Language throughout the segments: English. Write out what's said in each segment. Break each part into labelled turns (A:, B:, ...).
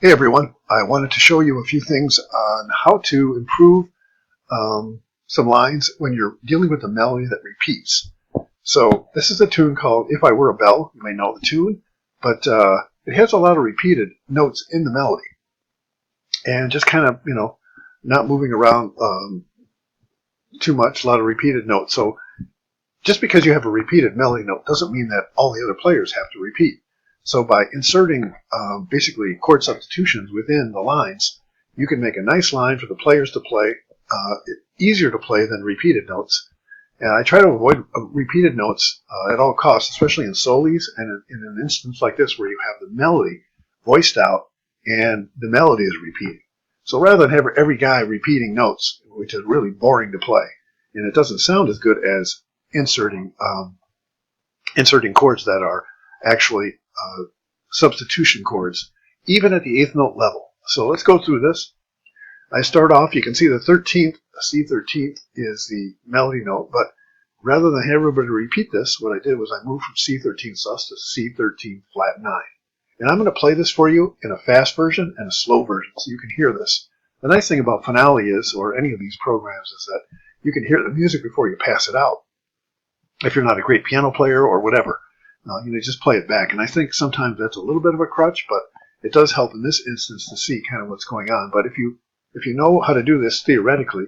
A: Hey everyone, I wanted to show you a few things on how to improve some lines when you're dealing with a melody that repeats. So this is a tune called If I Were a Bell. You may know the tune, but it has a lot of repeated notes in the melody and just kind of, not moving around too much, a lot of repeated notes. So just because you have a repeated melody note doesn't mean that all the other players have to repeat. So by inserting basically chord substitutions within the lines, you can make a nice line for the players to play, easier to play than repeated notes. And I try to avoid repeated notes at all costs, especially in solis and in an instance like this where you have the melody voiced out and the melody is repeating. So rather than have every guy repeating notes, which is really boring to play, and it doesn't sound as good as inserting chords that are actually substitution chords, even at the eighth note level. So let's go through this. I start off, you can see the 13th, C13th is the melody note, but rather than have everybody repeat this, what I did was I moved from C13 sus to C13 flat 9. And I'm going to play this for you in a fast version and a slow version so you can hear this. The nice thing about Finale is, or any of these programs, is that you can hear the music before you pass it out. If you're not a great piano player or whatever, just play it back. And I think sometimes that's a little bit of a crutch, but it does help in this instance to see kind of what's going on. But if you know how to do this theoretically,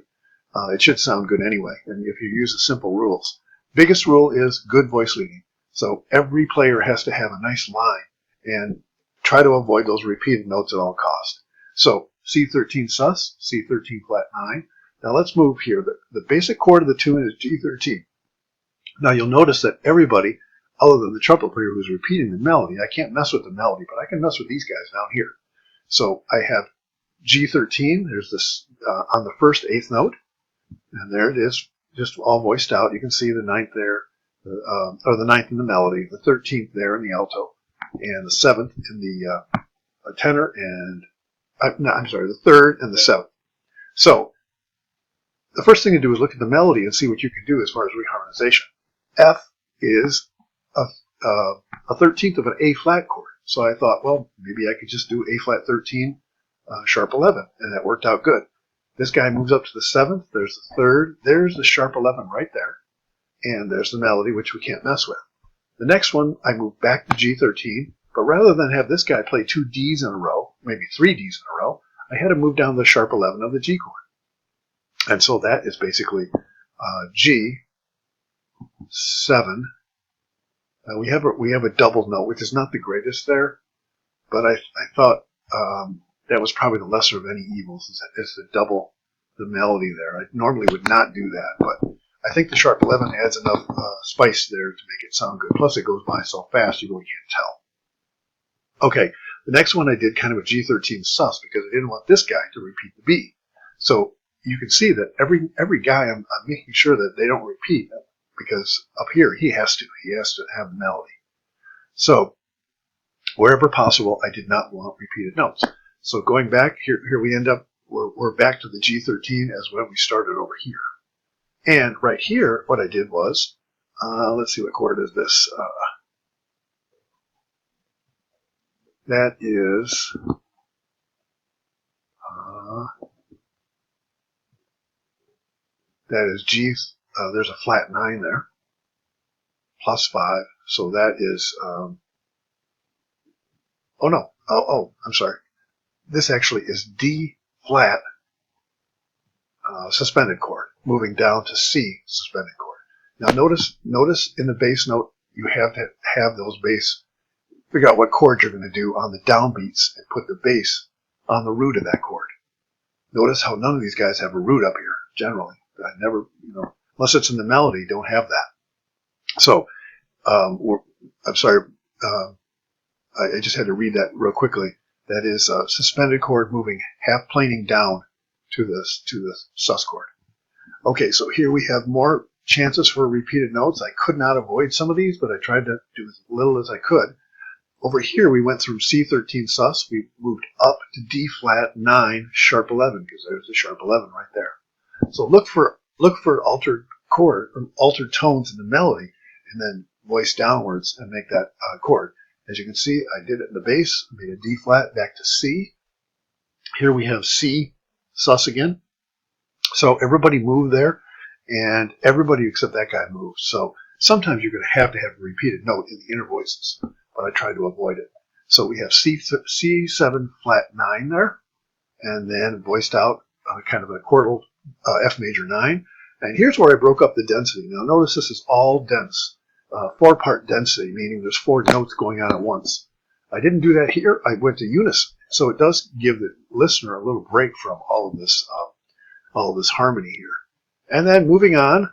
A: it should sound good anyway. And if you use the simple rules, biggest rule is good voice leading. So every player has to have a nice line and try to avoid those repeated notes at all costs. So C13 sus, C13 flat 9. Now let's move here. The basic chord of the tune is G13. Now you'll notice that everybody, other than the trumpet player who's repeating the melody, I can't mess with the melody, but I can mess with these guys down here. So I have G13, there's this on the first eighth note, and there it is, just all voiced out. You can see the ninth there, or the ninth in the melody, the 13th there in the alto, and the 7th in the tenor, and, the 3rd and the 7th. So the first thing to do is look at the melody and see what you can do as far as reharmonization. F is a 13th of an A flat chord. So I thought, well, maybe I could just do A flat 13, sharp 11, and that worked out good. This guy moves up to the 7th, there's the 3rd, there's the sharp 11 right there, and there's the melody, which we can't mess with. The next one, I move back to G13, but rather than have this guy play 2 Ds in a row, maybe 3 Ds in a row, I had to move down the sharp 11 of the G chord. And so that is basically G7. We have a double note, which is not the greatest there, but I thought that was probably the lesser of any evils, is to double the melody there. I normally would not do that, but I think the sharp 11 adds enough spice there to make it sound good. Plus, it goes by so fast you really can't tell. Okay, the next one I did kind of a G13 sus because I didn't want this guy to repeat the B. So you can see that every guy I'm making sure that they don't repeat, because up here he has to have the melody. So wherever possible, I did not want repeated notes. So going back here we end up we're back to the G13 as when we started over here. And right here, what I did was, let's see, what chord is this? That is G. There's a flat 9 there, plus 5. So that is, I'm sorry. This actually is D flat suspended chord, moving down to C suspended chord. Now notice in the bass note, you have to have those bass, figure out what chord you're going to do on the downbeats and put the bass on the root of that chord. Notice how none of these guys have a root up here, generally. I never, unless it's in the melody, don't have that. So, I'm sorry, I just had to read that real quickly. That is a suspended chord moving half planing down to the sus chord. Okay, so here we have more chances for repeated notes. I could not avoid some of these, but I tried to do as little as I could. Over here, we went through C13 sus. We moved up to D flat 9 sharp 11 because there's the sharp 11 right there. So look for altered chord, or altered tones in the melody, and then voice downwards and make that chord. As you can see, I did it in the bass, made a D flat back to C, Here we have C sus again. So everybody moved there, and everybody except that guy moved. So sometimes you're going to have a repeated note in the inner voices, but I try to avoid it. So we have C7 flat 9 there, and then voiced out kind of a chordal F major 9. And here's where I broke up the density. Now notice this is all dense, 4-part density, meaning there's 4 notes going on at once. I didn't do that here. I went to unison. So it does give the listener a little break from all of this harmony here. And then moving on,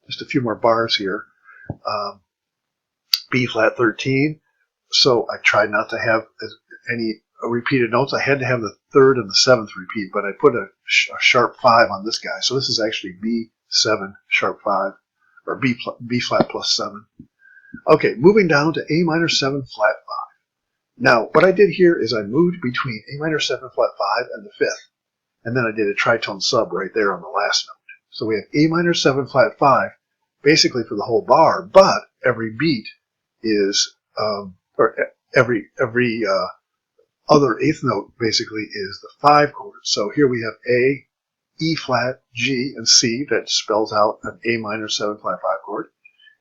A: just a few more bars here. B flat 13. So I tried not to have any repeated notes. I had to have the 3rd and the 7th repeat, but I put a sharp 5 on this guy. So this is actually B7 sharp 5, or B flat plus 7. Okay, moving down to A minor 7 flat 5. Now, what I did here is I moved between A minor 7 flat 5 and the 5th. And then I did a tritone sub right there on the last note. So we have A minor 7 flat 5, basically for the whole bar, but every beat is, or every other 8th note basically is the 5 chord. So here we have A, E flat, G, and C that spells out an A minor 7 flat 5 chord.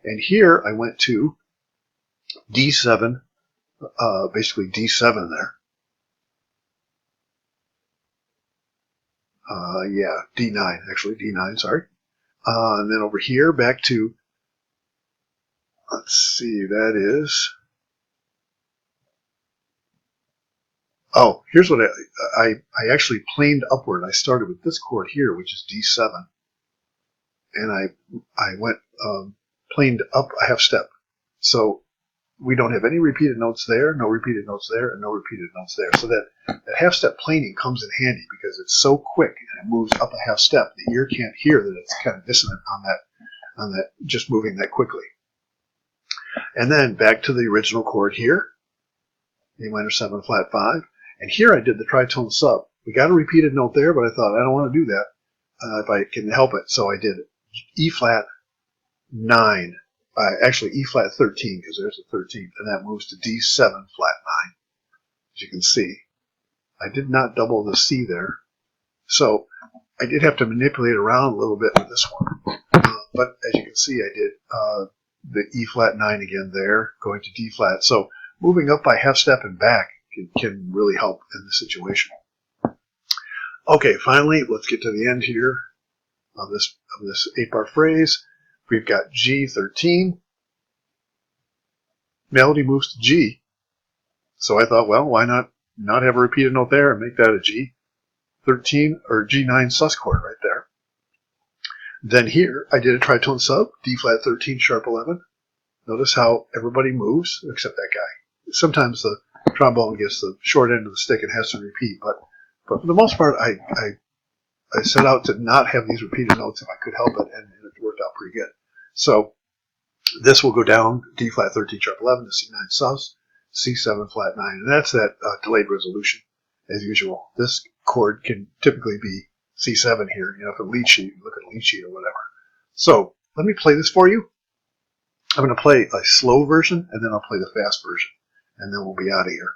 A: And here I went to D7, basically D7 there. Yeah, D9, actually, D9, sorry. And then over here, back to, let's see, that is, oh, here's what I actually planed upward. I started with this chord here, which is D7, and I went planed up a half step. So we don't have any repeated notes there, no repeated notes there, and no repeated notes there. So that half step planing comes in handy because it's so quick and it moves up a half step. The ear can't hear that it's kind of dissonant on that just moving that quickly. And then back to the original chord here, A minor 7 flat 5. And here I did the tritone sub. We got a repeated note there, but I thought I don't want to do that if I can help it. So I did E flat 9. Actually, E flat 13, because there's a 13th, and that moves to D7 flat 9, as you can see. I did not double the C there, so I did have to manipulate around a little bit with this one. But as you can see, I did the E flat 9 again there, going to D flat. So moving up by half step and back can really help in this situation. Okay, finally, let's get to the end here of this 8-bar phrase. We've got G13. Melody moves to G. So I thought, well, why not have a repeated note there and make that a G13 or G9 sus chord right there. Then here, I did a tritone sub, D flat 13, sharp 11. Notice how everybody moves, except that guy. Sometimes the trombone gets the short end of the stick and has to repeat, but for the most part, I set out to not have these repeated notes if I could help it, and it worked out pretty good. So this will go down D flat 13 sharp 11 to C9 sus, C7 flat 9, and that's that delayed resolution as usual. This chord can typically be C7 here, if a lead sheet, look at a lead sheet or whatever. So let me play this for you. I'm going to play a slow version, and then I'll play the fast version, and then we'll be out of here.